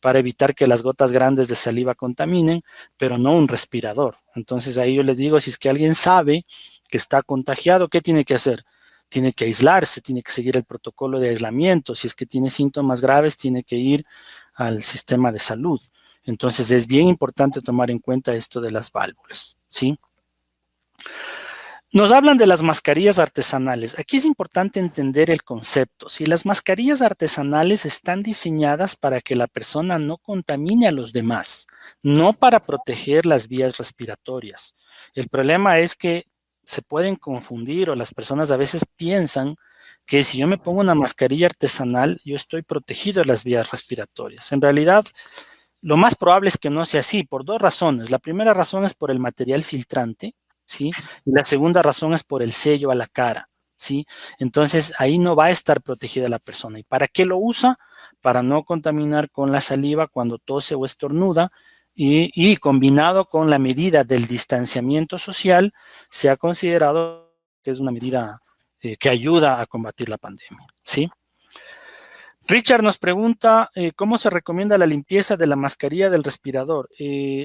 para evitar que las gotas grandes de saliva contaminen, pero no un respirador. Entonces ahí yo les digo, si es que alguien sabe que está contagiado, ¿qué tiene que hacer? Tiene que aislarse, tiene que seguir el protocolo de aislamiento. Si es que tiene síntomas graves, tiene que ir al sistema de salud. Entonces es bien importante tomar en cuenta esto de las válvulas, ¿sí? Nos hablan de las mascarillas artesanales. Aquí es importante entender el concepto. Si las mascarillas artesanales están diseñadas para que la persona no contamine a los demás, no para proteger las vías respiratorias. El problema es que se pueden confundir o las personas a veces piensan que si yo me pongo una mascarilla artesanal, yo estoy protegido de las vías respiratorias. En realidad, lo más probable es que no sea así, por dos razones. La primera razón es por el material filtrante, ¿sí? Y la segunda razón es por el sello a la cara, ¿sí? Entonces, ahí no va a estar protegida la persona. ¿Y para qué lo usa? Para no contaminar con la saliva cuando tose o estornuda y combinado con la medida del distanciamiento social, se ha considerado que es una medida que ayuda a combatir la pandemia, ¿sí? Richard nos pregunta cómo se recomienda la limpieza de la mascarilla del respirador.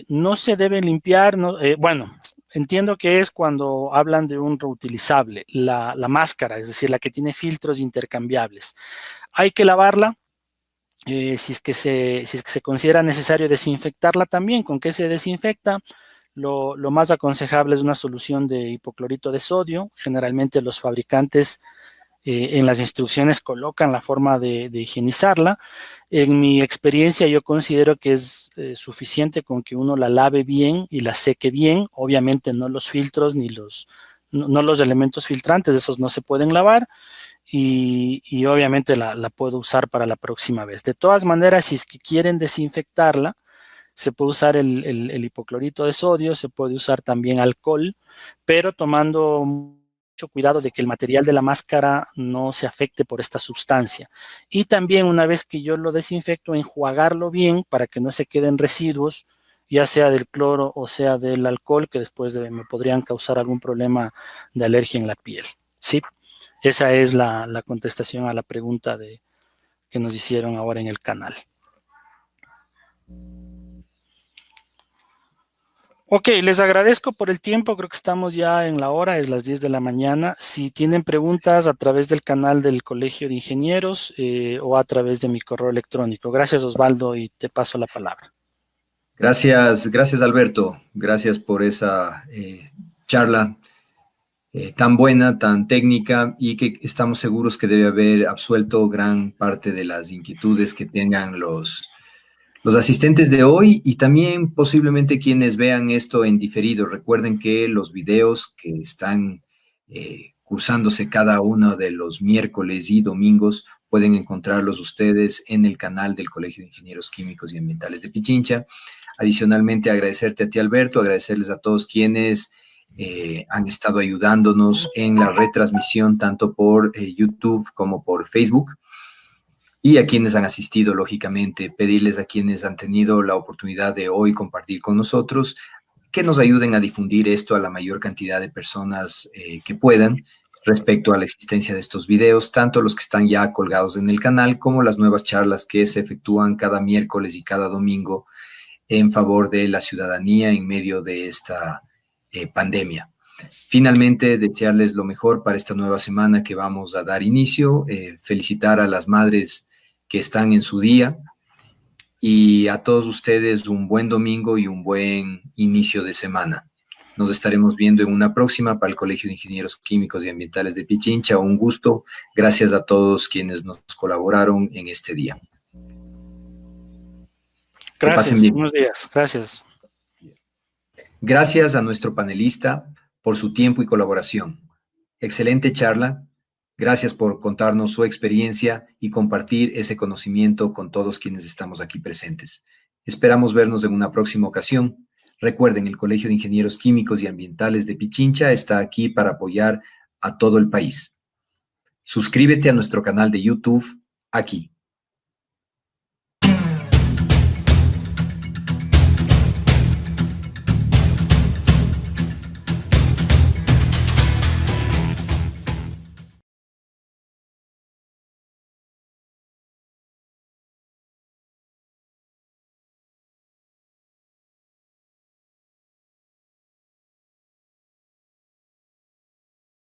No se debe limpiar, no, bueno, entiendo que es cuando hablan de un reutilizable, la máscara, es decir, la que tiene filtros intercambiables. Hay que lavarla, si es que se considera necesario desinfectarla también. ¿Con qué se desinfecta? Lo más aconsejable es una solución de hipoclorito de sodio. Generalmente los fabricantes en las instrucciones colocan la forma de higienizarla. En mi experiencia yo considero que es suficiente con que uno la lave bien y la seque bien. Obviamente no los filtros ni no los elementos filtrantes, esos no se pueden lavar y obviamente la puedo usar para la próxima vez. De todas maneras, si es que quieren desinfectarla, se puede usar el hipoclorito de sodio, se puede usar también alcohol, pero tomando mucho cuidado de que el material de la máscara no se afecte por esta sustancia. Y también una vez que yo lo desinfecto, enjuagarlo bien para que no se queden residuos, ya sea del cloro o sea del alcohol, que después me podrían causar algún problema de alergia en la piel. ¿Sí? Esa es la contestación a la pregunta que nos hicieron ahora en el canal. Ok, les agradezco por el tiempo, creo que estamos ya en la hora, es las 10 de la mañana. Si tienen preguntas a través del canal del Colegio de Ingenieros o a través de mi correo electrónico. Gracias, Osvaldo, y te paso la palabra. Gracias Alberto, gracias por esa charla tan buena, tan técnica y que estamos seguros que debe haber absuelto gran parte de las inquietudes que tengan los asistentes de hoy y también posiblemente quienes vean esto en diferido. Recuerden que los videos que están cursándose cada uno de los miércoles y domingos pueden encontrarlos ustedes en el canal del Colegio de Ingenieros Químicos y Ambientales de Pichincha. Adicionalmente, agradecerte a ti, Alberto, agradecerles a todos quienes han estado ayudándonos en la retransmisión tanto por YouTube como por Facebook. Y a quienes han asistido, lógicamente, pedirles a quienes han tenido la oportunidad de hoy compartir con nosotros que nos ayuden a difundir esto a la mayor cantidad de personas que puedan respecto a la existencia de estos videos, tanto los que están ya colgados en el canal como las nuevas charlas que se efectúan cada miércoles y cada domingo en favor de la ciudadanía en medio de esta pandemia. Finalmente, desearles lo mejor para esta nueva semana que vamos a dar inicio, felicitar a las madres que están en su día y a todos ustedes un buen domingo y un buen inicio de semana. Nos estaremos viendo en una próxima para el Colegio de Ingenieros Químicos y Ambientales de Pichincha. Un gusto. Gracias a todos quienes nos colaboraron en este día. Gracias. Que pasen bien. Buenos días. Gracias. Gracias a nuestro panelista por su tiempo y colaboración. Excelente charla. Gracias por contarnos su experiencia y compartir ese conocimiento con todos quienes estamos aquí presentes. Esperamos vernos en una próxima ocasión. Recuerden, el Colegio de Ingenieros Químicos y Ambientales de Pichincha está aquí para apoyar a todo el país. Suscríbete a nuestro canal de YouTube aquí.